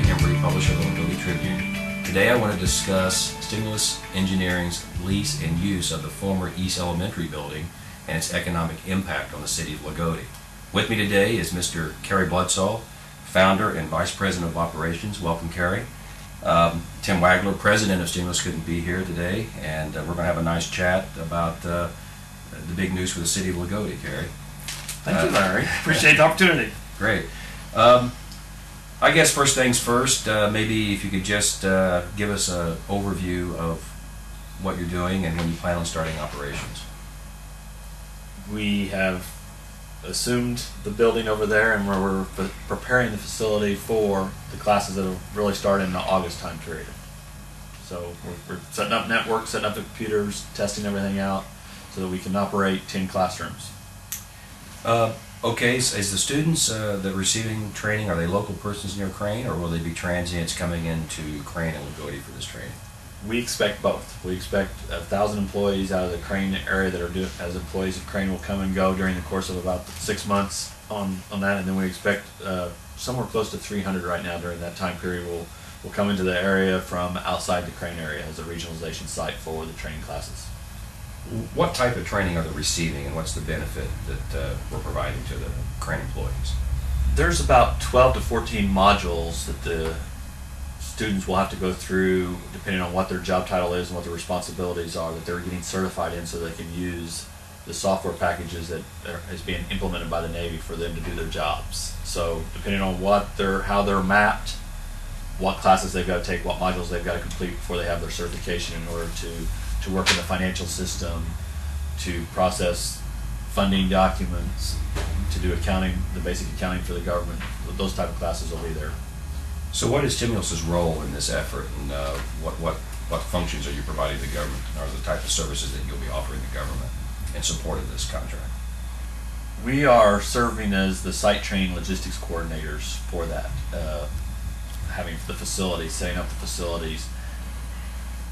Hembree, publisher of the Lagodi Tribune. Today I want to discuss Stimulus Engineering's lease and use of the former East Elementary building and its economic impact on the city of Lagodi. With me today is Mr. Cary Bledsoe, founder and vice president of operations. Welcome, Cary. Tim Wagler, president of Stimulus, couldn't be here today, and we're going to have a nice chat about the big news for the city of Lagodi, Cary. Thank you, Larry. Appreciate the opportunity. Great. I guess first things first, maybe if you could just give us an overview of what you're doing and when you plan on starting operations. We have assumed the building over there, and we're preparing the facility for the classes that will really start in the August time period. So we're setting up networks, setting up the computers, testing everything out so that we can operate 10 classrooms. Okay, is the students that are receiving training, are they local persons near Crane, or will they be transients coming into Crane and Lagodi for this training? We expect both. We expect 1,000 employees out of the Crane area that are as employees of Crane will come and go during the course of about 6 months on that, and then we expect somewhere close to 300 right now during that time period will come into the area from outside the Crane area as a regionalization site for the training classes. What type of training are they receiving, and what's the benefit that we're providing to the Crane employees? There's about 12 to 14 modules that the students will have to go through, depending on what their job title is and what their responsibilities are, that they're getting certified in so they can use the software packages that is being implemented by the Navy for them to do their jobs. So depending on how they're mapped, what classes they've got to take, what modules they've got to complete before they have their certification in order to work in the financial system, to process funding documents, to do accounting, the basic accounting for the government. Those type of classes will be there. So what is Stimulus's role in this effort, and what functions are you providing the government, or the type of services that you'll be offering the government in support of this contract? We are serving as the site training logistics coordinators for that, having the facilities, setting up the facilities,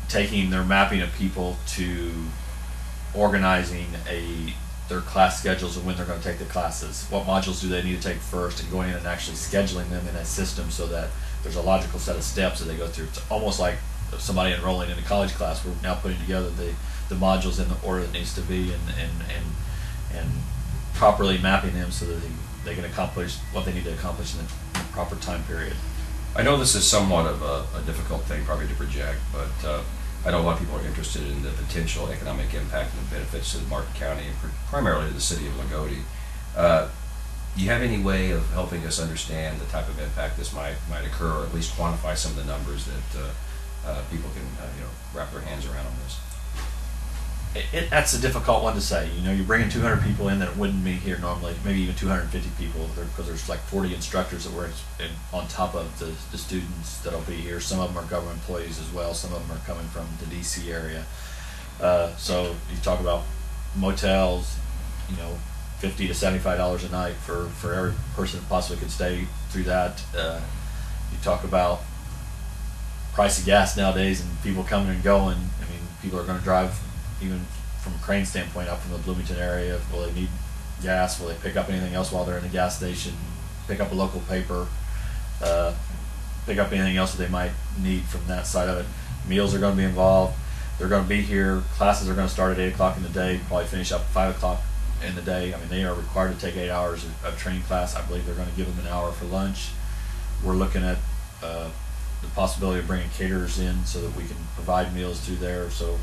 taking their mapping of people to organizing their class schedules of when they're going to take the classes. What modules do they need to take first, and going in and actually scheduling them in a system so that there's a logical set of steps that they go through. It's almost like somebody enrolling in a college class. We're now putting together the modules in the order that needs to be and properly mapping them so that they can accomplish what they need to accomplish in the proper time period. I know this is somewhat of a difficult thing probably to project, but I know a lot of people are interested in the potential economic impact and the benefits to Martin County and primarily to the city of Lagodi. Do you have any way of helping us understand the type of impact this might occur, or at least quantify some of the numbers that people can wrap their hands around on this? That's a difficult one to say. You're bringing 200 people in that wouldn't be here normally, maybe even 250 people, because there's like 40 instructors that work on top of the students that'll be here. Some of them are government employees as well. Some of them are coming from the DC area. So you talk about motels, $50 to $75 a night for every person that possibly could stay through that. You talk about price of gas nowadays and people coming and going. I mean, people are going to drive, even from a Crane standpoint, up from the Bloomington area. Will they need gas? Will they pick up anything else while they're in the gas station? Pick up a local paper? Pick up anything else that they might need from that side of it? Meals are going to be involved. They're going to be here. Classes are going to start at 8 o'clock in the day, probably finish up at 5 o'clock in the day. I mean, they are required to take 8 hours of training class. I believe they're going to give them an hour for lunch. We're looking at the possibility of bringing caterers in so that we can provide meals through there. So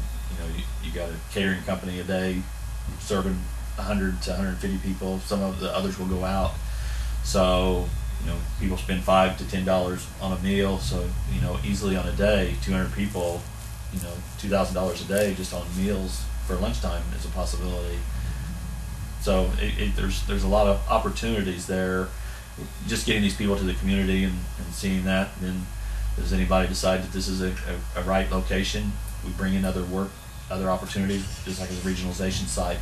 you got a catering company a day serving 100 to 150 people. Some of the others will go out. So people spend $5 to $10 on a meal. So easily on a day, 200 people, $2,000 a day just on meals for lunchtime is a possibility. So there's a lot of opportunities there. Just getting these people to the community and seeing that. And then does anybody decide that this is a right location? We bring in other opportunities, just like a regionalization site.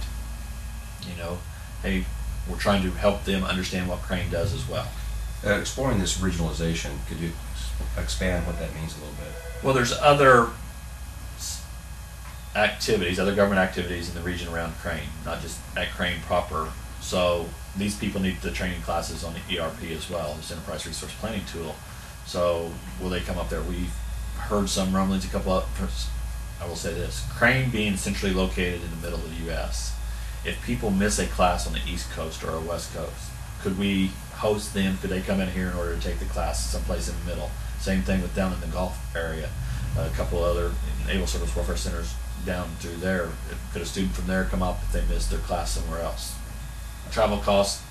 Hey, we're trying to help them understand what Crane does as well. Exploring this regionalization, could you expand what that means a little bit? Well, there's other activities, other government activities in the region around Crane, not just at Crane proper. So these people need the training classes on the ERP as well, this Enterprise Resource Planning tool. So will they come up there? We've heard some rumblings. I will say this: Crane being centrally located in the middle of the U.S., if people miss a class on the East Coast or a West Coast, could we host them? Could they come in here in order to take the class someplace in the middle? Same thing with down in the Gulf area. A couple other Naval Service Warfare Centers down through there. Could a student from there come up if they missed their class somewhere else? Travel costs,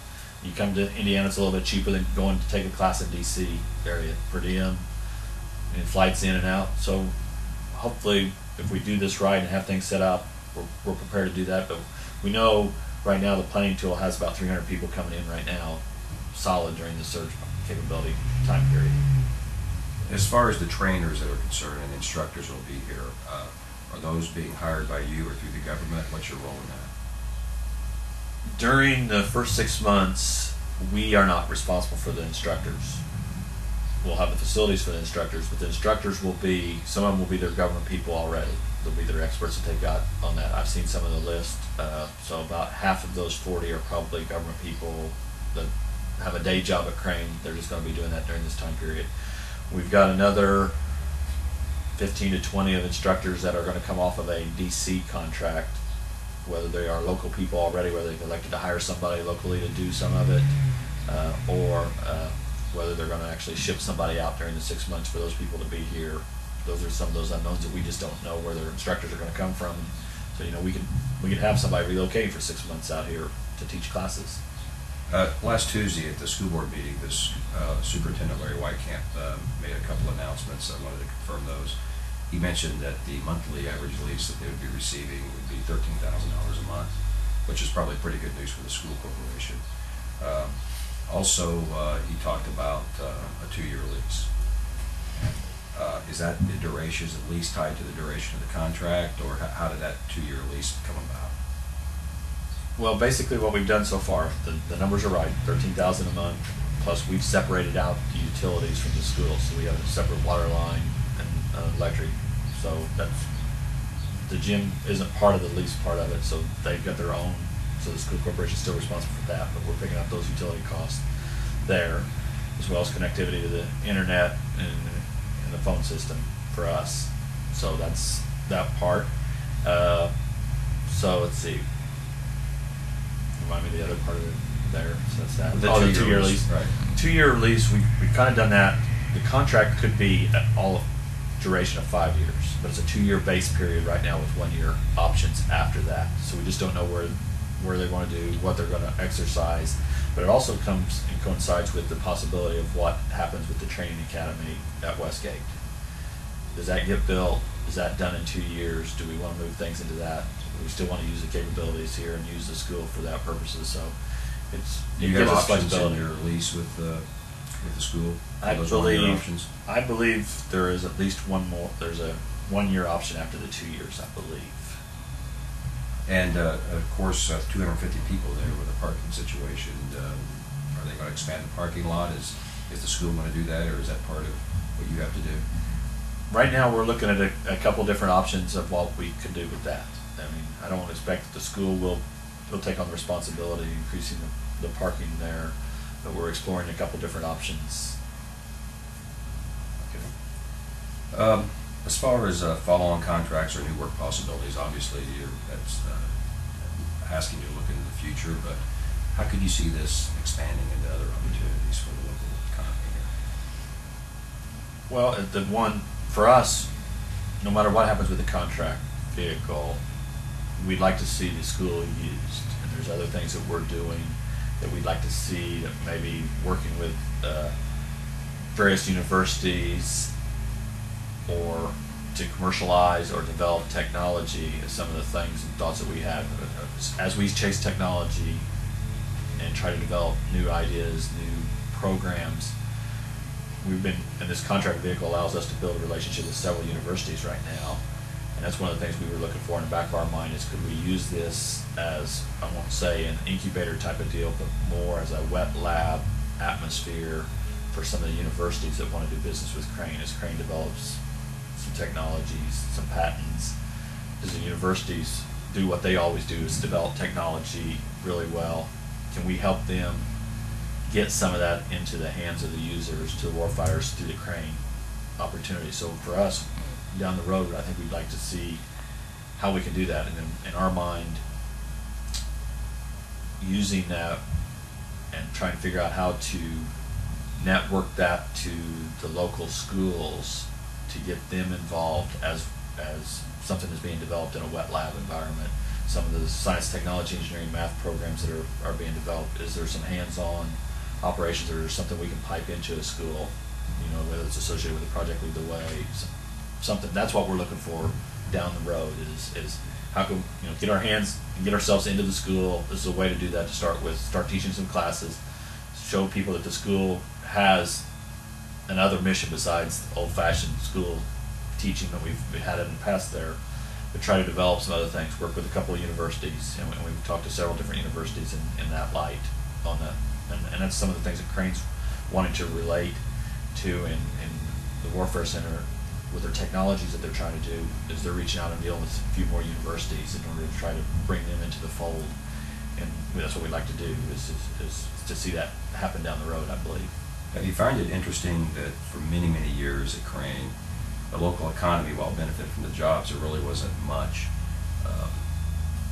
you come to Indiana, it's a little bit cheaper than going to take a class in DC area, per diem, and flights in and out. So hopefully if we do this right and have things set up, we're prepared to do that. But we know right now the planning tool has about 300 people coming in right now, solid during the surge capability time period. As far as the trainers that are concerned and instructors will be here, are those being hired by you or through the government? What's your role in that? During the first 6 months, we are not responsible for the instructors. We'll have the facilities for the instructors, but the instructors will be, some of them will be their government people already. They'll be their experts that they've got on that. I've seen some of the list. So about half of those 40 are probably government people that have a day job at Crane. They're just going to be doing that during this time period. We've got another 15 to 20 of instructors that are going to come off of a DC contract, whether they are local people already, whether they've elected to hire somebody locally to do some of it, or whether they're going to actually ship somebody out during the 6 months for those people to be here. Those are some of those unknowns that we just don't know where their instructors are going to come from. So we could have somebody relocating for 6 months out here to teach classes. Last Tuesday at the school board meeting, this Superintendent Larry Whitecamp made a couple announcements. I wanted to confirm those. He mentioned that the monthly average lease that they would be receiving would be $13,000 a month, which is probably pretty good news for the school corporation. Also, he talked about a 2-year lease. Is that the duration, is the lease tied to the duration of the contract, or how did that 2-year lease come about? Well, basically what we've done so far, the numbers are right, $13,000 a month, plus we've separated out the utilities from the school, so we have a separate water line and electric. So the gym isn't part of the lease part of it, so they've got their own, so the school corporation is still responsible for that, but we're picking up those utility costs there, as well as connectivity to the internet and the phone system for us. So that's that part. So let's see. Remind me of the other part of it there. So that's that. The two-year lease. Right. 2-year lease. We've kind of done that. The contract could be all of duration of 5 years, but it's a 2-year base period right now with 1-year options after that. So we just don't know where they want to do, what they're going to exercise. But it also comes and coincides with the possibility of what happens with the training academy at Westgate. Does that get built? Is that done in 2 years? Do we want to move things into that? We still want to use the capabilities here and use the school for that purposes. So it you gives have us options flexibility. in your lease with the school? I Those 1-year options? believe there is at least one more. There's a 1-year option after the 2 years, I believe. And of course, 250 people there with a parking situation. Are they going to expand the parking lot? Is the school going to do that, or is that part of what you have to do? Right now, we're looking at a couple different options of what we could do with that. I mean, I don't expect that the school will take on the responsibility of increasing the parking there, but we're exploring a couple different options. Okay. As far as follow-on contracts or new work possibilities, obviously that's asking you to look into the future, but how could you see this expanding into other opportunities for the local economy here? Well, the one, for us, no matter what happens with the contract vehicle, we'd like to see the school used. And there's other things that we're doing that we'd like to see, that maybe working with various universities or to commercialize or develop technology is some of the things and thoughts that we have. As we chase technology and try to develop new ideas, new programs, we've been, and this contract vehicle allows us to build a relationship with several universities right now. And that's one of the things we were looking for in the back of our mind is, could we use this as, I won't say an incubator type of deal, but more as a wet lab atmosphere for some of the universities that want to do business with Crane, as Crane develops some technologies, some patents. As the universities do what they always do, is develop technology really well. Can we help them get some of that into the hands of the users, to the warfighters through the crane opportunity. So for us, down the road, I think we'd like to see how we can do that, and in our mind, using that and trying to figure out how to network that to the local schools to get them involved as something that's being developed in a wet lab environment. Some of the science, technology, engineering, math programs that are being developed, is there some hands-on operations, or something we can pipe into a school, whether it's associated with a project Lead the Way, something. That's what we're looking for down the road, is how can get our hands and get ourselves into the school. This is a way to do that, to start with, start teaching some classes, show people that the school has another mission besides old-fashioned school teaching that we've had in the past there, but try to develop some other things, work with a couple of universities, and we've talked to several different universities in that light on that, and that's some of the things that Crane's wanting to relate to in the Warfare Center with their technologies that they're trying to do, is they're reaching out and dealing with a few more universities in order to try to bring them into the fold, and that's what we'd like to do, is to see that happen down the road, I believe. Have you found it interesting that for many, many years at Crane, the local economy, while benefiting from the jobs, there really wasn't much,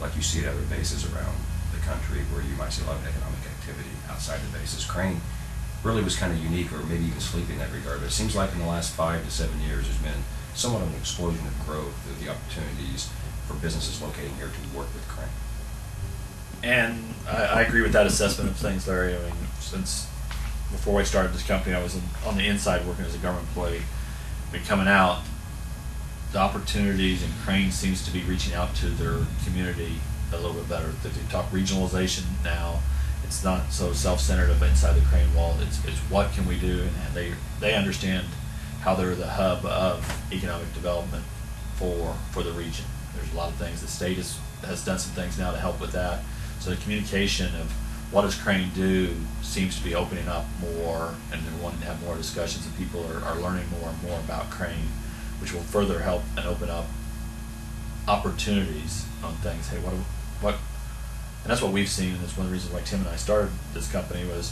like you see at other bases around the country where you might see a lot of economic activity outside the bases. Crane really was kind of unique, or maybe even sleepy in that regard, but it seems like in the last 5 to 7 years there's been somewhat of an explosion of growth of the opportunities for businesses locating here to work with Crane. And I agree with that assessment of things, Larry. I mean, since before I started this company, I was on the inside working as a government employee. I mean, coming out, the opportunities, and Crane seems to be reaching out to their community a little bit better. They talk regionalization now. It's not so self-centered of inside the Crane wall. It's what can we do, and they understand how they're the hub of economic development for the region. There's a lot of things. The state has done some things now to help with that. So the communication of what does Crane do seems to be opening up more, and they're wanting to have more discussions, and people are learning more and more about Crane, which will further help and open up opportunities on things. Hey, what? And that's what we've seen, and that's one of the reasons why Tim and I started this company, was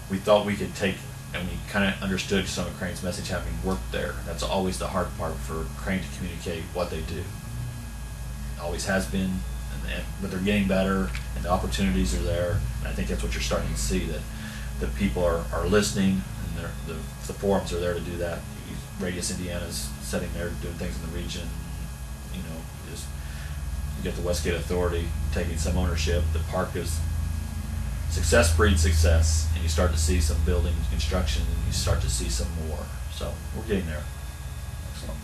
we thought we could take, and we kind of understood some of Crane's message having worked there. That's always the hard part for Crane to communicate what they do. It always has been, but they're getting better, and the opportunities are there, and I think that's what you're starting to see, that people are listening, and the forums are there to do that. Radius Indiana's sitting there doing things in the region, just you get the Westgate Authority taking some ownership. The park is success breeds success, and you start to see some building construction, and you start to see some more. So we're getting there. Excellent.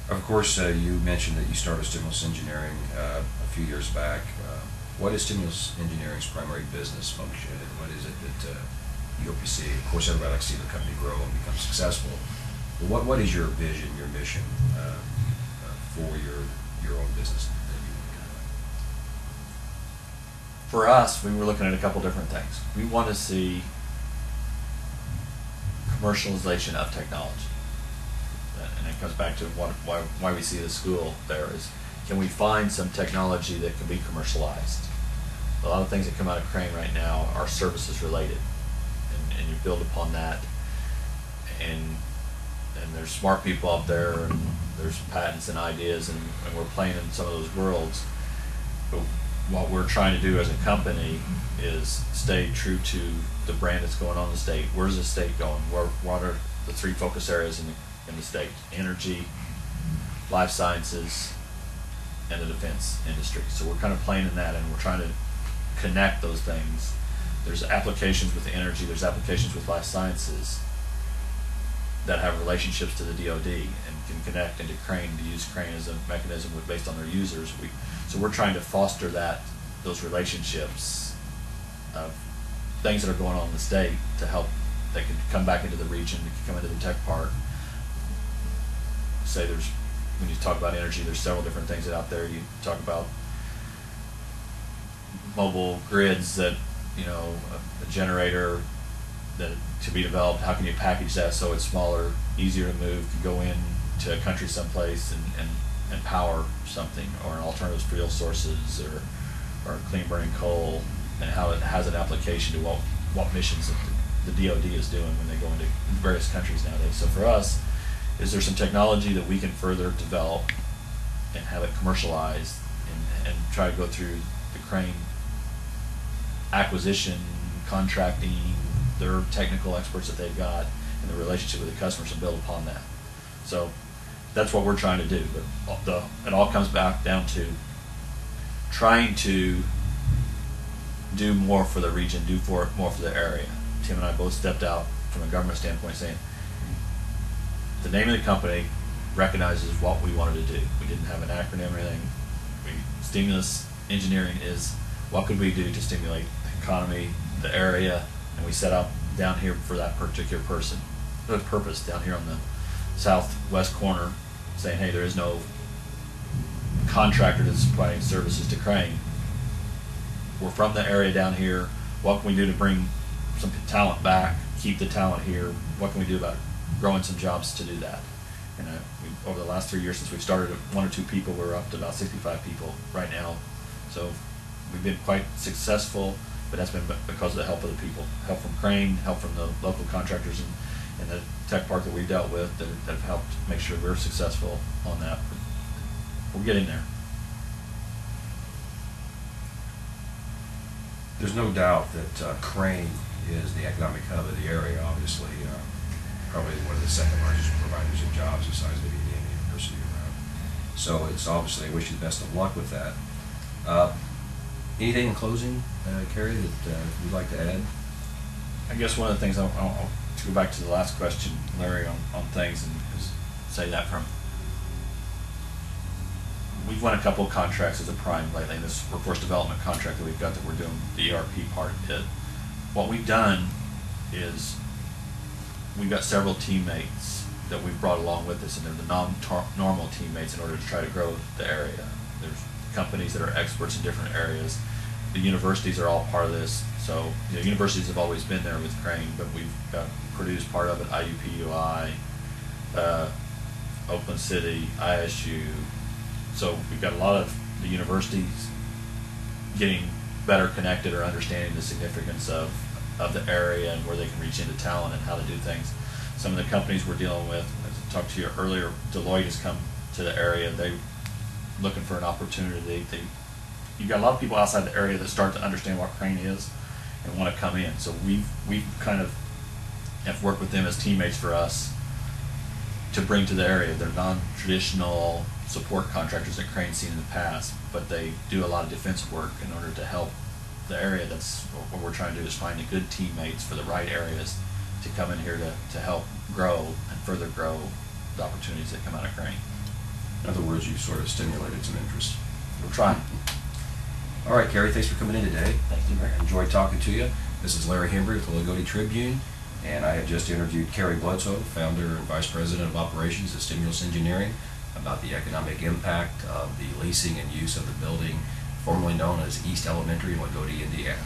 Of course, you mentioned that you started Stimulus Engineering a few years back. What is Stimulus Engineering's primary business function, and what is it that you hope to see? Of course, everybody likes to see the company grow and become successful. But what is your vision, your mission for your own business that you want to do? For us, we were looking at a couple different things. We want to see commercialization of technology. And it comes back to why we see the school there is, can we find some technology that can be commercialized? A lot of things that come out of Crane right now are services related, and you build upon that, and there's smart people out there, and there's patents and ideas, and we're playing in some of those worlds. But what we're trying to do as a company is stay true to the brand that's going on in the state. Where's the state going? What are the 3 focus areas in the state? Energy, life sciences, and the defense industry. So we're kind of playing in that, and we're trying to connect those things. There's applications with energy, there's applications with life sciences that have relationships to the DoD and can connect into Crane, to use Crane as a mechanism based on their users. So we're trying to foster those relationships of things that are going on in the state to help, that can come back into the region, that can come into the tech park. Say when you talk about energy, there's several different things out there. You talk about mobile grids that, a generator that to be developed. How can you package that so it's smaller, easier to move, can go in to a country someplace and power something, or an alternative fuel sources, or clean burning coal, and how it has an application to what missions that the DoD is doing when they go into various countries nowadays. So for us, is there some technology that we can further develop and have it commercialized and try to go through the crane acquisition, contracting, their technical experts that they've got, and the relationship with the customers, and build upon that. So that's what we're trying to do. But it all comes back down to trying to do more for the region, more for the area. Tim and I both stepped out from a government standpoint saying the name of the company recognizes what we wanted to do. We didn't have an acronym or anything. Stimulus engineering is what could we do to stimulate the economy, the area, and we set up down here for that particular purpose down here on the southwest corner, saying, hey, there is no contractor that's providing services to Crane. We're from the area down here. What can we do to bring some talent back, keep the talent here? What can we do about growing some jobs to do that? And over the last 3 years since we've started at 1 or 2 people, we're up to about 65 people right now. So we've been quite successful, but that's been because of the help of the people. Help from Crane, help from the local contractors and the tech park that we've dealt with that have helped make sure we're successful on that. We're getting there. There's no doubt that Crane is the economic hub of the area, obviously. Probably one of the second largest providers of jobs besides maybe Indiana University around. So it's obviously, I wish you the best of luck with that. Anything in closing, Cary, that you'd like to add? I guess one of the things, I'll to go back to the last question, Larry, on things, and just say that we've won a couple of contracts as a prime lately, this workforce development contract that we've got that we're doing the ERP part of it. What we've done is we've got several teammates that we've brought along with us, and they're the non-normal teammates in order to try to grow the area. There's companies that are experts in different areas. The universities are all part of this. So universities have always been there with Crane, but we've got Purdue's part of it, IUPUI, Oakland City, ISU. So we've got a lot of the universities getting better connected or understanding the significance of the area and where they can reach into talent and how to do things. Some of the companies we're dealing with, as I talked to you earlier, Deloitte has come to the area. They're looking for an opportunity. You've got a lot of people outside the area that start to understand what Crane is and want to come in. So we've kind of have worked with them as teammates for us to bring to the area. They're non-traditional support contractors that Crane's seen in the past, but they do a lot of defensive work in order to help the area. That's what we're trying to do, is find the good teammates for the right areas to come in here to help grow and further grow the opportunities that come out of Crane. In other words, you've sort of stimulated some interest. We're trying. All right, Cary, thanks for coming in today. Thank you. I enjoyed talking to you. This is Larry Hembree with the Lagodi Tribune, and I have just interviewed Cary Bledsoe, founder and vice president of operations at Stimulus Engineering, about the economic impact of the leasing and use of the building formerly known as East Elementary in Lagodi, Indiana.